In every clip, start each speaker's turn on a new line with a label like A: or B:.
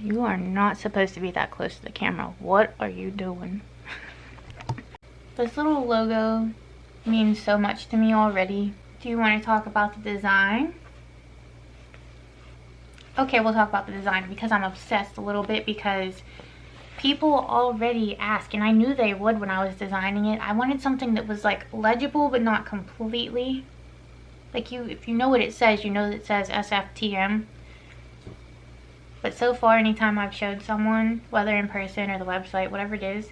A: You are not supposed to be that close to the camera. What are you doing? This little logo means so much to me already. Do you want to talk about the design? Okay, we'll talk about the design because I'm obsessed a little bit, because people already ask, and I knew they would when I was designing it. I wanted something that was like legible but not completely. Like, if you know what it says, you know that it says SFTM. But so far, anytime I've showed someone, whether in person or the website, whatever it is,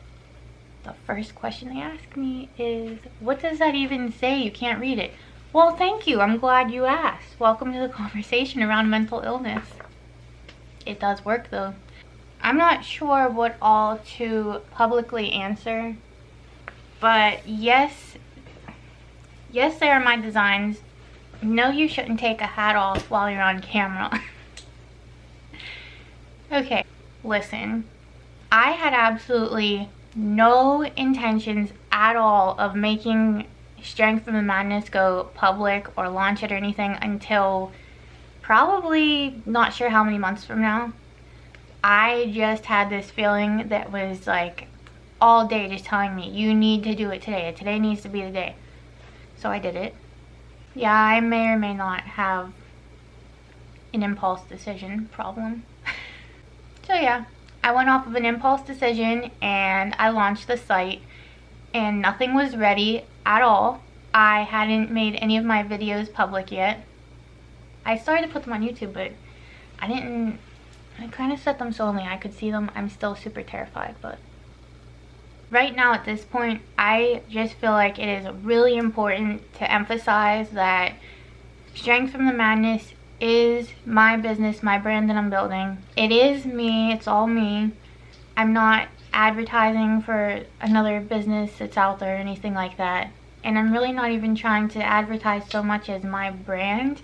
A: the first question they ask me is, what does that even say? You can't read it. Well, thank you. I'm glad you asked. Welcome to the conversation around mental illness. It does work though. I'm not sure what all to publicly answer, but yes, they are my designs. No, you shouldn't take a hat off while you're on camera. Okay, listen. I had absolutely no intentions at all of making Strength from the Madness go public or launch it or anything until probably not sure how many months from now. I just had this feeling that was like all day just telling me, you need to do it today. Today needs to be the day. So I did it. Yeah, I may or may not have an impulse decision problem. So yeah, I went off of an impulse decision and I launched the site, and nothing was ready at all. I hadn't made any of my videos public yet. I started to put them on YouTube, but I kind of set them so only I could see them. I'm still super terrified, but right now at this point, I just feel like it is really important to emphasize that Strength from the Madness is my business, my brand that I'm building. It is me, it's all me. I'm not advertising for another business that's out there or anything like that. And I'm really not even trying to advertise so much as my brand.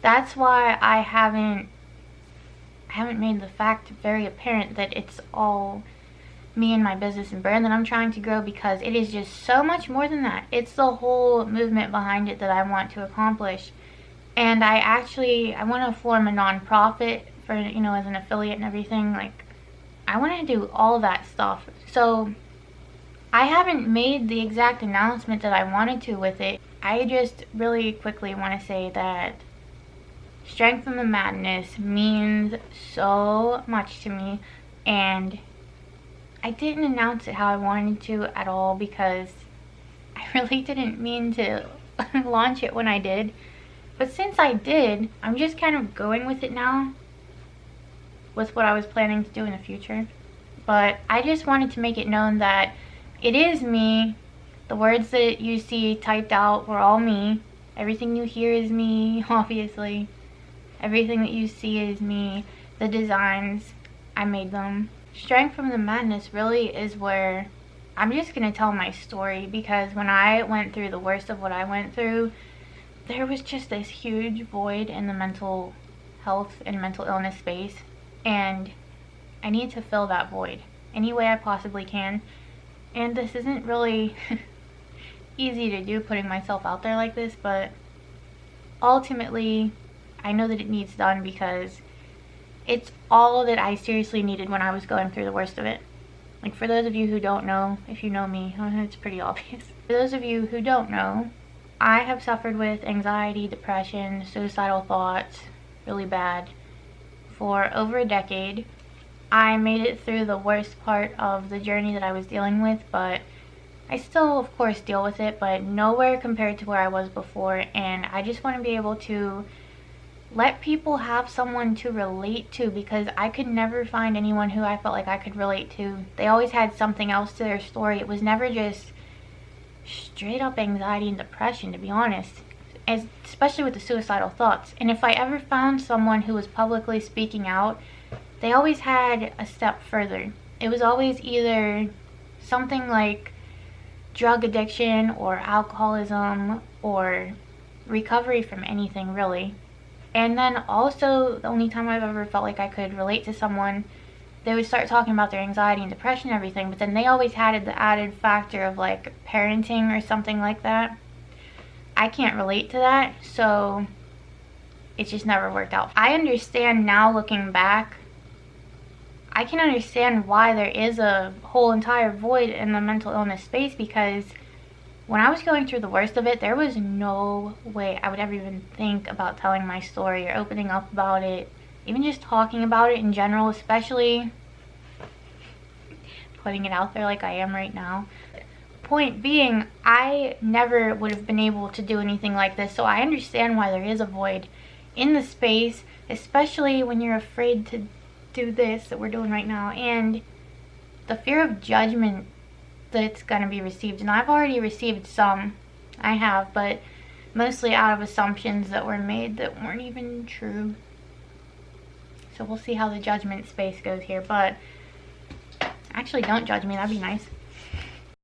A: That's why I haven't made the fact very apparent that it's all me and my business and brand that I'm trying to grow, because it is just so much more than that. It's the whole movement behind it that I want to accomplish. And I want to form a non-profit for, you know, as an affiliate and everything. Like, I want to do all that stuff. So I haven't made the exact announcement that I wanted to with it. I just really quickly want to say that Strength from the Madness means so much to me, and I didn't announce it how I wanted to at all, because I really didn't mean to launch it when I did. But since I did, I'm just kind of going with it now, with what I was planning to do in the future. But I just wanted to make it known that it is me. The words that you see typed out were all me. Everything you hear is me, obviously. Everything that you see is me. The designs, I made them. Strength from the Madness really is where I'm just going to tell my story, because when I went through the worst of what I went through, there was just this huge void in the mental health and mental illness space, and I need to fill that void any way I possibly can. And this isn't really easy to do, putting myself out there like this, but ultimately I know that it needs done, because it's all that I seriously needed when I was going through the worst of it. Like, for those of you who don't know, if you know me, it's pretty obvious. For those of you who don't know, I have suffered with anxiety, depression, suicidal thoughts, really bad, for over a decade. I made it through the worst part of the journey that I was dealing with, but I still, of course, deal with it, but nowhere compared to where I was before. And I just want to be able to let people have someone to relate to, because I could never find anyone who I felt like I could relate to. They always had something else to their story. It was never just straight up anxiety and depression, to be honest, especially with the suicidal thoughts. And if I ever found someone who was publicly speaking out, they always had a step further. It was always either something like drug addiction or alcoholism or recovery from anything, really. And then also, the only time I've ever felt like I could relate to someone, they would start talking about their anxiety and depression and everything, but then they always had the added factor of like parenting or something like that. I can't relate to that, so it just never worked out. I understand now, looking back, I can understand why there is a whole entire void in the mental illness space, because when I was going through the worst of it, there was no way I would ever even think about telling my story or opening up about it, even just talking about it in general, especially putting it out there like I am right now. Point being, I never would have been able to do anything like this, so I understand why there is a void in the space, especially when you're afraid to do this that we're doing right now, and the fear of judgment that's going to be received. And I've already received some, I have, but mostly out of assumptions that were made that weren't even true. So we'll see how the judgment space goes here, but actually don't judge me, that'd be nice.